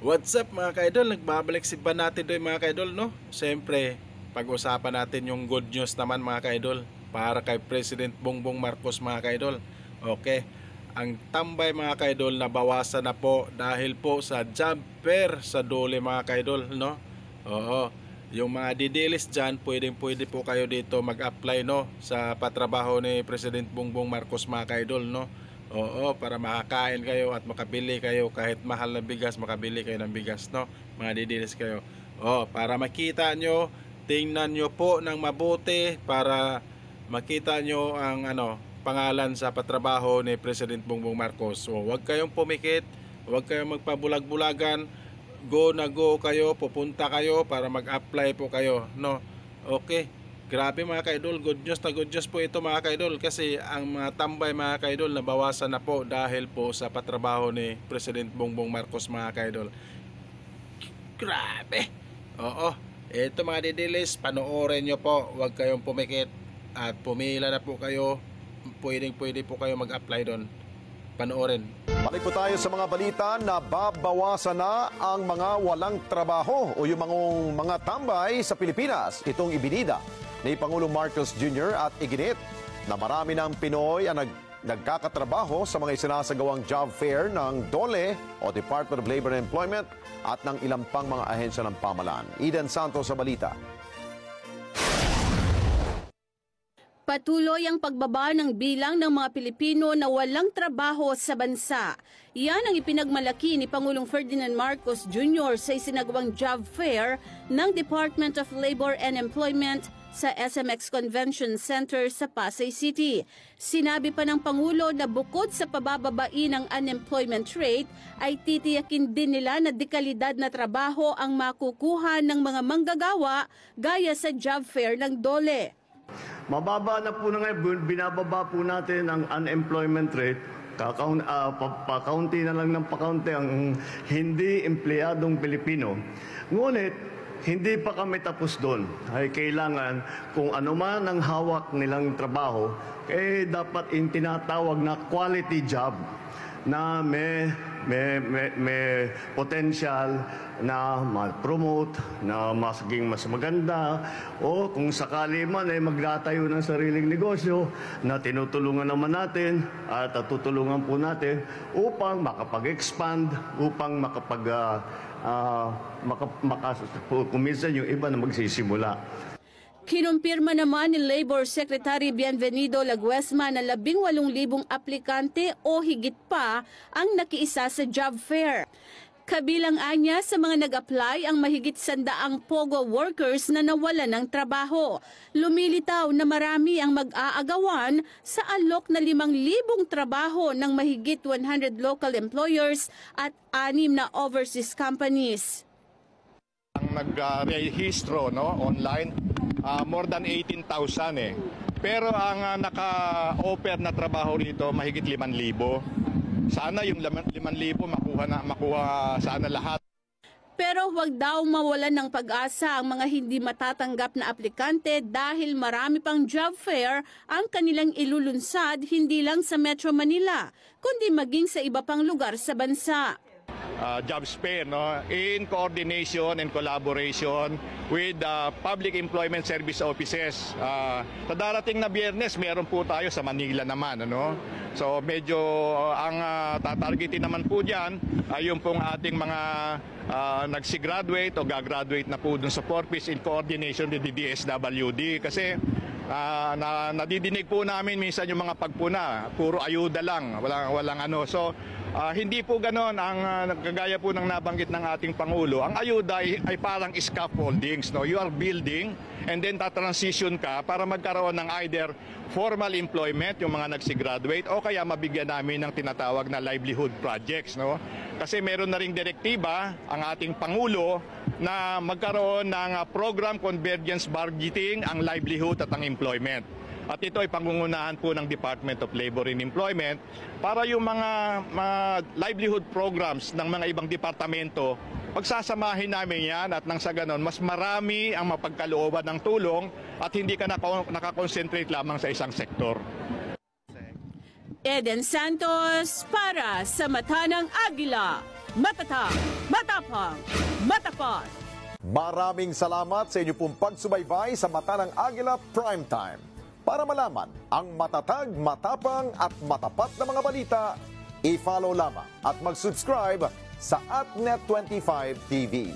What's up mga ka-idol? Nagbabalik si Ban natin doon mga ka-idol, no? Siyempre, pag-usapan natin yung good news naman mga ka-idol para kay President Bongbong Marcos mga ka-idol. Okay, ang tambay mga ka-idol nabawasan na po dahil po sa job fair sa Dole mga ka-idol, no? Oo, yung mga didilis dyan, pwede po kayo dito mag-apply, no? Sa patrabaho ni President Bongbong Marcos mga ka-idol, no? Oo, para makakain kayo at makabili kayo kahit mahal na bigas, makabili kayo ng bigas, no? Mga didilis kayo. Oh, para makita nyo, tingnan nyo po ng mabuti para makita nyo ang pangalan sa patrabaho ni President Bongbong Marcos. So, huwag kayong pumikit, huwag kayong magpabulag-bulagan. Go na go kayo, pupunta kayo para mag-apply po kayo, no? Okay. Grabe mga ka-idol, good news na good news po ito mga ka-idol kasi ang mga tambay mga ka-idol nabawasan na po dahil po sa patrabaho ni President Bongbong Marcos mga ka-idol. Grabe! Oo, ito mga didilis, panoorin nyo po, huwag kayong pumikit at pumila na po kayo, pwede po kayo mag-apply doon. Panoorin. Balik po tayo sa mga balita na babawasan na ang mga walang trabaho o yung mga tambay sa Pilipinas. Itong ibinida ni Pangulong Marcos Jr. at iginit na marami ng Pinoy ang nagkakatrabaho sa mga isinasagawang job fair ng DOLE o Department of Labor and Employment at ng ilang pang mga ahensya ng pamahalaan. Eden Santos sa balita. Patuloy ang pagbaba ng bilang ng mga Pilipino na walang trabaho sa bansa. Yan ang ipinagmalaki ni Pangulong Ferdinand Marcos Jr. sa isinagawang job fair ng Department of Labor and Employment sa SMX Convention Center sa Pasay City. Sinabi pa ng Pangulo na bukod sa pabababain ng unemployment rate, ay titiyakin din nila na dekalidad na trabaho ang makukuha ng mga manggagawa gaya sa job fair ng DOLE. Mababa na po na ngayon, binababa po natin ang unemployment rate. Pakaunti na lang ng pakaunti ang hindi empleyadong Pilipino. Ngunit, hindi pa kami tapos doon. Ay kailangan kung ano man ang hawak nilang trabaho, dapat tinatawag na quality job na may potential na ma-promote, na maging mas maganda, o kung sakali man ay maglatayo ng sariling negosyo na tinutulungan naman natin at tutulungan po natin upang makapag-expand, upang kuminsan yung iba na magsisimula. Kinumpirma naman ni Labor Secretary Bienvenido Laguesma na 18,000 aplikante o higit pa ang nakiisa sa job fair. Kabilang anya sa mga nag-apply ang mahigit 100 POGO workers na nawalan ng trabaho. Lumilitaw na marami ang mag-aagawan sa alok na 5,000 trabaho ng mahigit 100 local employers at 6 na overseas companies. Ang nag-rehistro online, more than 18,000 Pero ang naka-offer na trabaho rito mahigit 5,000. Sana yung 5,000 makuha sana lahat. Pero huwag daw mawalan ng pag-asa ang mga hindi matatanggap na aplikante dahil marami pang job fair ang kanilang ilulunsad hindi lang sa Metro Manila, kundi maging sa iba pang lugar sa bansa. Jobs fair in coordination and collaboration with public employment service offices. Sa darating na Biyernes, meron po tayo sa Manila naman. So medyo ang tatargetin naman po dyan ay yung pong ating mga nagsigraduate o gagraduate na po dun sa Porpis in coordination with the DSWD. Kasi nadidinig po namin minsan yung mga pagpuna, puro ayuda lang, walang So hindi po ganon ang kagaya po ng nabanggit ng ating Pangulo. Ang ayuda ay parang scaffoldings. You are building and then transition ka para magkaroon ng either formal employment, yung mga nagsigraduate, o kaya mabigyan namin ng tinatawag na livelihood projects. Kasi meron na ring direktiba ang ating Pangulo na magkaroon ng program convergence budgeting ang livelihood at ang employment. At ito ay pangungunahan po ng Department of Labor and Employment para yung mga livelihood programs ng mga ibang departamento, pagsasamahin namin yan at nang sa ganon, mas marami ang mapagkalooban ng tulong at hindi ka nakakonsentrate lamang sa isang sektor. Eden Santos para sa Mata ng Agila. matatag, matapang, matapat. Maraming salamat sa inyo pong pagsubaybay sa Mata ng Agila Primetime. Para malaman ang matatag, matapang at matapat na mga balita, i-follow lamang at mag-subscribe sa AtNet25 TV.